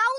9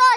9